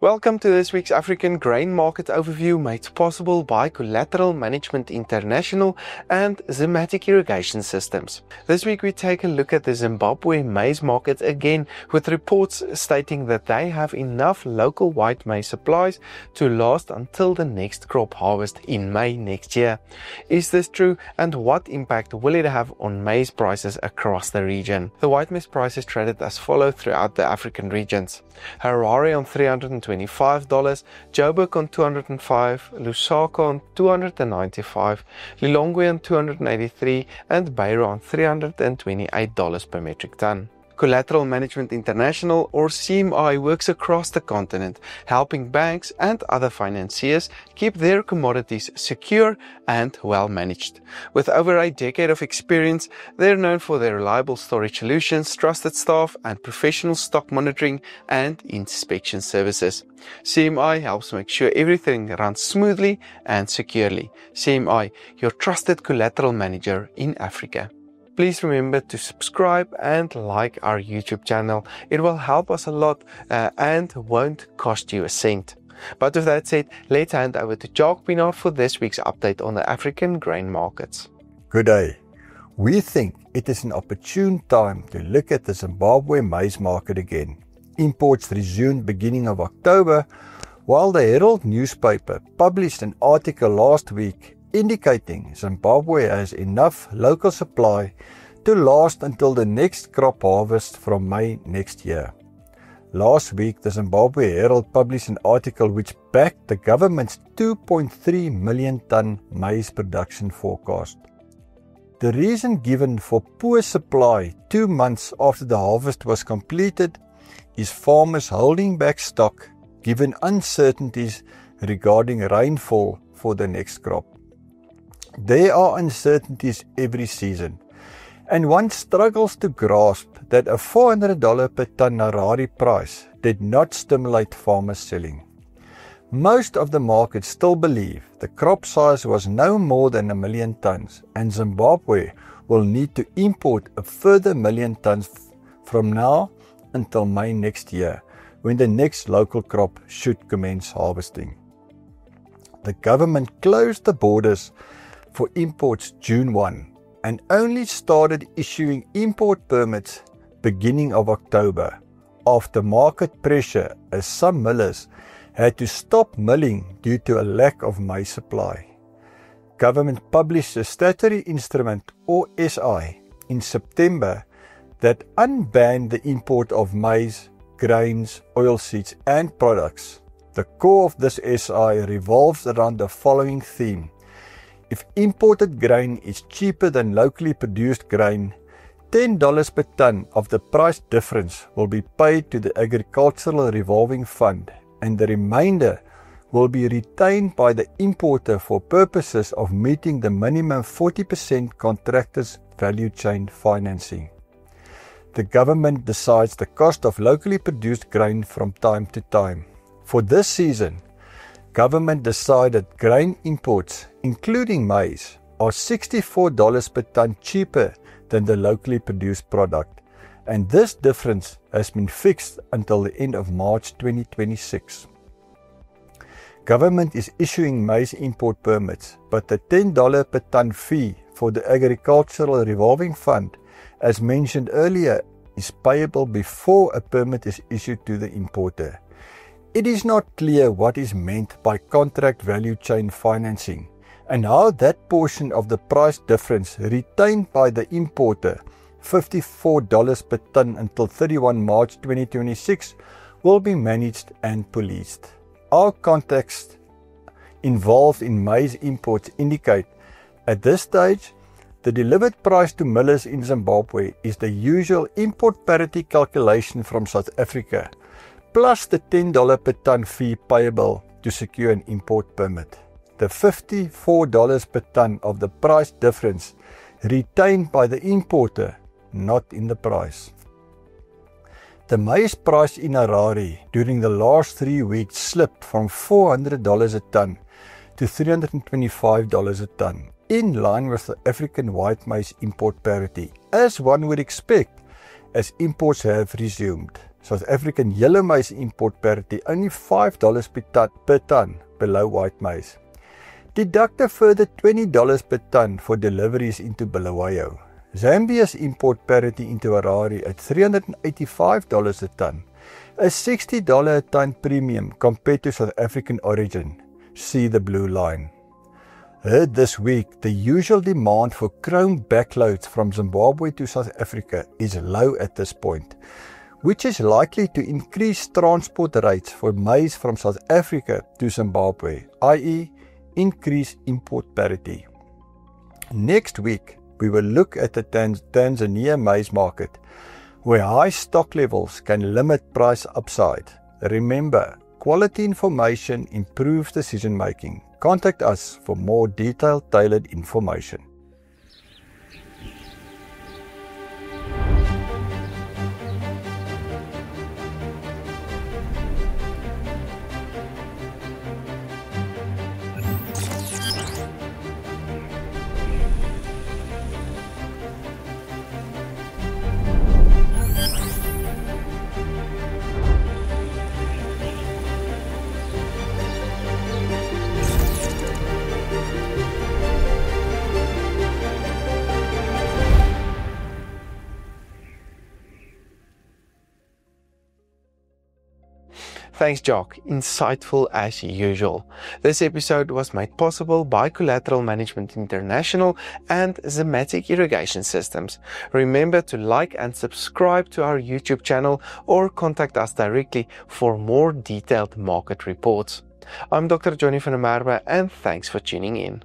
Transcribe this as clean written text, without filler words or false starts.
Welcome to this week's African Grain Market Overview made possible by Collateral Management International and Zimmatic Irrigation Systems. This week we take a look at the Zimbabwe maize market again with reports stating that they have enough local white maize supplies to last until the next crop harvest in May next year. Is this true, and what impact will it have on maize prices across the region? The white maize price is traded as follows throughout the African regions. Harare on $325, Joburg on $205, Lusaka on $295, Lilongwe on $283, and Beira on $328 per metric ton. Collateral Management International, or CMI, works across the continent, helping banks and other financiers keep their commodities secure and well managed. With over a decade of experience, they're known for their reliable storage solutions, trusted staff, and professional stock monitoring and inspection services. CMI helps make sure everything runs smoothly and securely. CMI, your trusted collateral manager in Africa. Please remember to subscribe and like our YouTube channel. It will help us a lot and won't cost you a cent. But with that said, let's hand over to Jacques Pinaar for this week's update on the African grain markets. Good day. We think it is an opportune time to look at the Zimbabwe maize market again. Imports resumed beginning of October, while the Herald newspaper published an article last week indicating Zimbabwe has enough local supply to last until the next crop harvest from May next year. Last week, the Zimbabwe Herald published an article which backed the government's 2.3 million ton maize production forecast. The reason given for poor supply 2 months after the harvest was completed is farmers holding back stock given uncertainties regarding rainfall for the next crop. There are uncertainties every season, and one struggles to grasp that a $400 per ton Harare price did not stimulate farmers selling. Most of the market still believe the crop size was no more than 1 million tons, and Zimbabwe will need to import a further 1 million tons from now until May next year, when the next local crop should commence harvesting. The government closed the borders for imports June 1 and only started issuing import permits beginning of October after market pressure, as some millers had to stop milling due to a lack of maize supply. Government published a statutory instrument, or SI, in September that unbanned the import of maize, grains, oilseeds and products. The core of this SI revolves around the following theme. If imported grain is cheaper than locally produced grain, $10 per ton of the price difference will be paid to the Agricultural Revolving Fund, and the remainder will be retained by the importer for purposes of meeting the minimum 40% contractor's value chain financing. The government decides the cost of locally produced grain from time to time. For this season, government decided grain imports, including maize, are $64 per ton cheaper than the locally produced product, and this difference has been fixed until the end of March 2026. Government is issuing maize import permits, but the $10 per ton fee for the Agricultural Revolving Fund, as mentioned earlier, is payable before a permit is issued to the importer. It is not clear what is meant by contract value chain financing and how that portion of the price difference retained by the importer, $54 per ton until 31 March 2026, will be managed and policed. Our contacts involved in maize imports indicate at this stage the delivered price to millers in Zimbabwe is the usual import parity calculation from South Africa, plus the $10 per ton fee payable to secure an import permit. The $54 per ton of the price difference retained by the importer, not in the price. The maize price in Harare during the last 3 weeks slipped from $400 a ton to $325 a ton, in line with the African white maize import parity, as one would expect as imports have resumed. South African yellow maize import parity only $5 per ton below white maize. Deduct a further $20 per ton for deliveries into Bulawayo. Zambia's import parity into Harare at $385 a ton, a $60 a ton premium compared to South African origin. See the blue line. Heard this week, the usual demand for chrome backloads from Zimbabwe to South Africa is low at this point, which is likely to increase transport rates for maize from South Africa to Zimbabwe, i.e. increase import parity. Next week, we will look at the Tanzania maize market, where high stock levels can limit price upside. Remember, quality information improves decision making. Contact us for more detailed, tailored information. Thanks, Jock. Insightful as usual. This episode was made possible by Collateral Management International and Zematic Irrigation Systems. Remember to like and subscribe to our YouTube channel or contact us directly for more detailed market reports. I'm Dr. Johnny van der Merwe and thanks for tuning in.